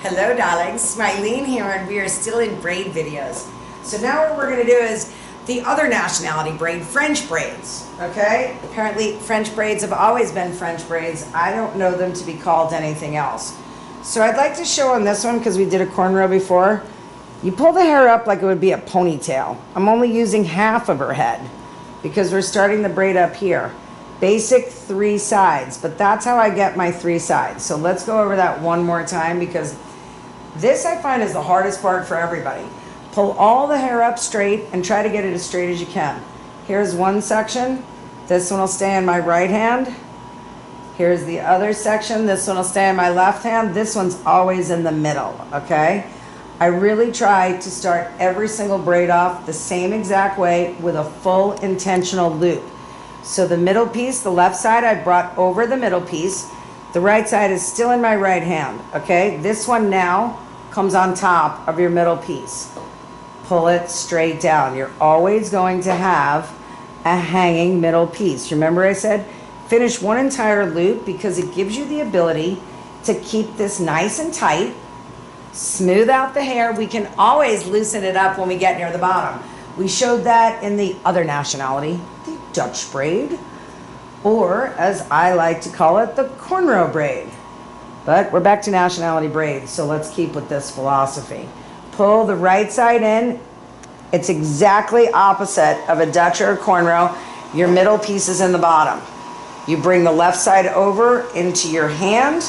Hello darlings, Smileen here, and we are still in braid videos. So now what we're going to do is the other nationality braid, French braids, okay? Apparently French braids have always been French braids. I don't know them to be called anything else. So I'd like to show on this one, because we did a cornrow before, you pull the hair up like it would be a ponytail. I'm only using half of her head because we're starting the braid up here. Basic 3 sides, but that's how I get my 3 sides. So let's go over that one more time, because this I find is the hardest part for everybody. Pull all the hair up straight and try to get it as straight as you can. Here's one section. This one will stay in my right hand. Here's the other section. This one will stay in my left hand. This one's always in the middle, okay? I really try to start every single braid off the same exact way with a full intentional loop. So the middle piece, the left side, I brought over the middle piece. The right side is still in my right hand, okay? This one now comes on top of your middle piece. Pull it straight down. You're always going to have a hanging middle piece. Remember I said finish one entire loop because it gives you the ability to keep this nice and tight, smooth out the hair. We can always loosen it up when we get near the bottom. We showed that in the other nationality, the Dutch braid, or as I like to call it, the cornrow braid. But we're back to nationality braid, so let's keep with this philosophy. Pull the right side in. It's exactly opposite of a Dutch or a cornrow. Your middle piece is in the bottom. You bring the left side over into your hand.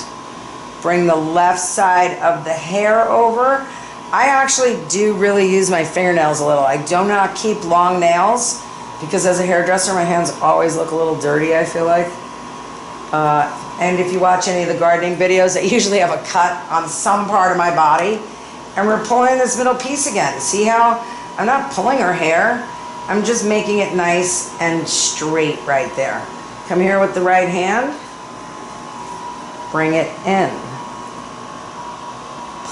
Bring the left side of the hair over. I actually do really use my fingernails a little. I do not keep long nails because as a hairdresser, my hands always look a little dirty, I feel like. And if you watch any of the gardening videos, I usually have a cut on some part of my body. And we're pulling this middle piece again. See how I'm not pulling her hair. I'm just making it nice and straight right there. Come here with the right hand. Bring it in.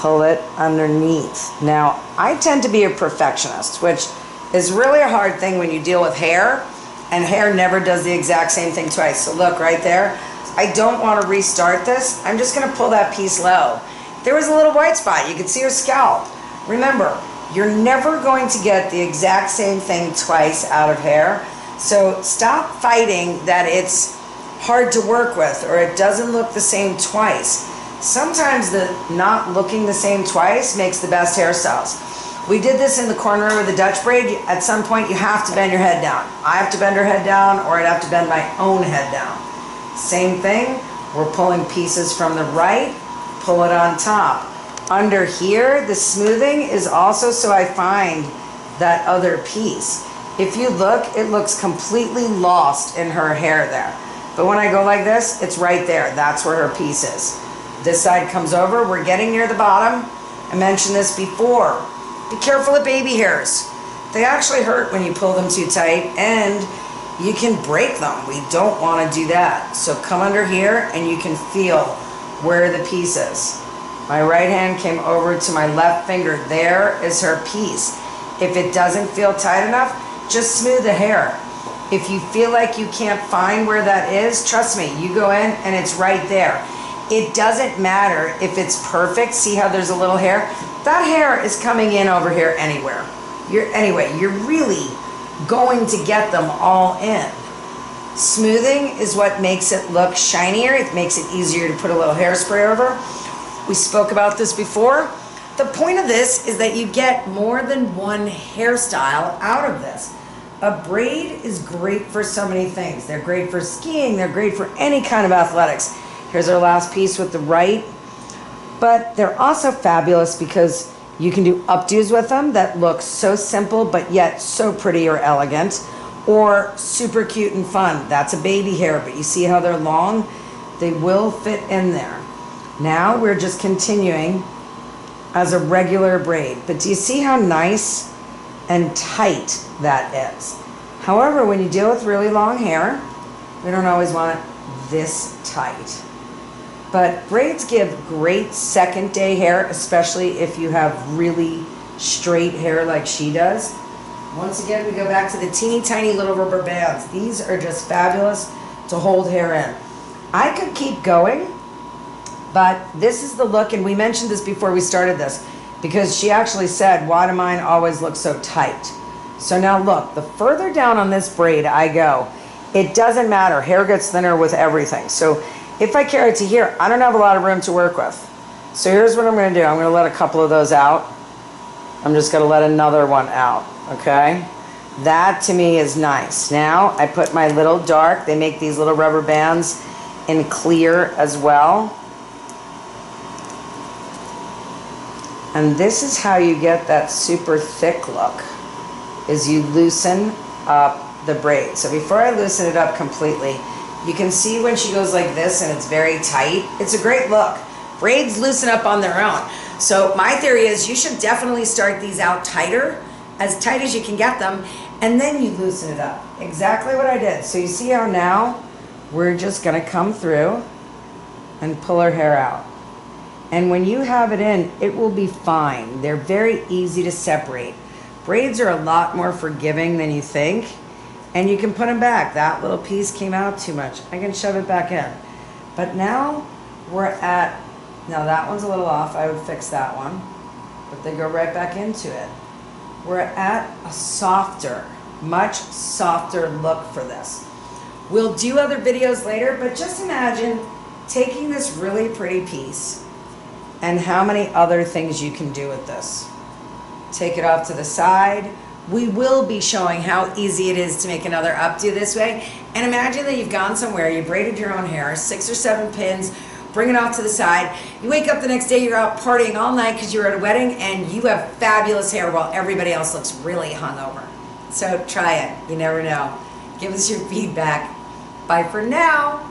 Pull it underneath. Now, I tend to be a perfectionist, which is really a hard thing when you deal with hair, and hair never does the exact same thing twice. So look right there. I don't want to restart this. I'm just going to pull that piece low. There was a little white spot. You could see her scalp. Remember, you're never going to get the exact same thing twice out of hair. So stop fighting that it's hard to work with or it doesn't look the same twice. Sometimes the not looking the same twice makes the best hairstyles. We did this in the cornrow with the Dutch braid. At some point you have to bend your head down. I have to bend her head down, or I'd have to bend my own head down. Same thing, we're pulling pieces from the right, pull it on top. Under here, the smoothing is also so I find that other piece. If you look, it looks completely lost in her hair there. But when I go like this, it's right there. That's where her piece is. This side comes over, we're getting near the bottom. I mentioned this before. Be careful of baby hairs. They actually hurt when you pull them too tight, and you can break them. We don't want to do that. So come under here and you can feel where the piece is. My right hand came over to my left finger. There is her piece. If it doesn't feel tight enough, just smooth the hair. If you feel like you can't find where that is, trust me, you go in and it's right there. It doesn't matter if it's perfect. See how there's a little hair? That hair is coming in over here anywhere. You're really going to get them all in. Smoothing is what makes it look shinier. It makes it easier to put a little hairspray over. We spoke about this before. The point of this is that you get more than one hairstyle out of this. A braid is great for so many things. They're great for skiing. They're great for any kind of athletics. Here's our last piece with the right. But they're also fabulous because you can do updos with them that look so simple but yet so pretty or elegant, or super cute and fun. That's a baby hair, but you see how they're long? They will fit in there. Now we're just continuing as a regular braid, but do you see how nice and tight that is? However, when you deal with really long hair, we don't always want it this tight. But braids give great second day hair, especially if you have really straight hair like she does. Once again, we go back to the teeny tiny little rubber bands. These are just fabulous to hold hair in. I could keep going, But this is the look, and we mentioned this before we started this, because she actually said, why do mine always look so tight? So now look, the further down on this braid I go, it doesn't matter. Hair gets thinner with everything. So if I carry it to here, I don't have a lot of room to work with. So here's what I'm going to do. I'm going to let a couple of those out. I'm just going to let another one out, okay? That to me is nice. Now I put my little dark. They make these little rubber bands in clear as well. And this is how you get that super thick look, is you loosen up the braid. So before I loosen it up completely, you can see when she goes like this and it's very tight. It's a great look. Braids loosen up on their own. So my theory is you should definitely start these out tighter, as tight as you can get them, and then you loosen it up. Exactly what I did. So you see how now we're just gonna come through and pull her hair out. And when you have it in, it will be fine. They're very easy to separate. Braids are a lot more forgiving than you think, and you can put them back. That little piece came out too much. I can shove it back in. But now we're at, now that one's a little off. I would fix that one, but they go right back into it. We're at a softer, much softer look for this. We'll do other videos later, but just imagine taking this really pretty piece and how many other things you can do with this. Take it off to the side. We will be showing how easy it is to make another updo this way. And imagine that you've gone somewhere, you braided your own hair, 6 or 7 pins, bring it off to the side. You wake up the next day, you're out partying all night because you're at a wedding, and you have fabulous hair while everybody else looks really hungover. So try it, you never know. Give us your feedback. Bye for now.